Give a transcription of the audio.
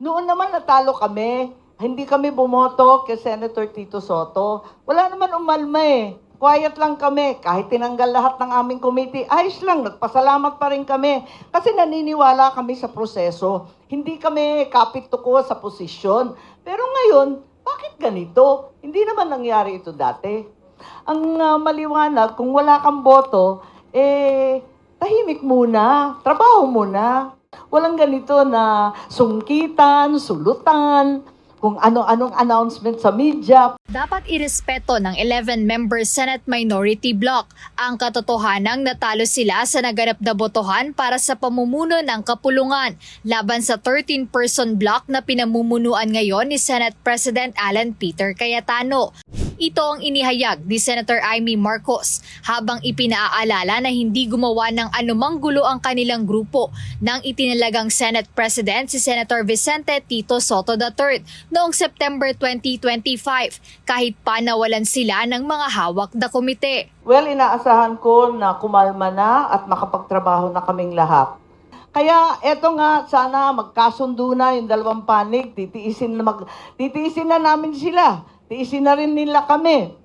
Noon naman natalo kami. Hindi kami bumoto kay Senator Tito Soto. Wala naman umalma eh. Quiet lang kami. Kahit tinanggal lahat ng aming committee, ayos lang. Nagpasalamat pa rin kami. Kasi naniniwala kami sa proseso. Hindi kami kapit-tuko sa posisyon. Pero ngayon, bakit ganito? Hindi naman nangyari ito dati. Ang maliwanag, kung wala kang boto, tahimik muna. Trabaho muna. Walang ganito na sungkitan, sulutan, kung ano-anong announcement sa media. Dapat irespeto ng 11-member Senate Minority Bloc ang katotohanang natalo sila sa naganap na botohan para sa pamumuno ng kapulungan laban sa 13-person bloc na pinamumunuan ngayon ni Senate President Alan Peter Cayetano. Ito ang inihayag ni Senator Amy Marcos habang ipinaaalala na hindi gumawa ng anumang gulo ang kanilang grupo nang itinalagang Senate President si Senator Vicente Tito Soto III noong September 2025 kahit pa nawalan sila ng mga hawak na komite. Well, inaasahan ko na kumalma na at makapagtrabaho na kaming lahat. Kaya eto nga, sana magkasundo na yung dalawang panig, titiisin na namin sila. Tiisin na rin nila kami.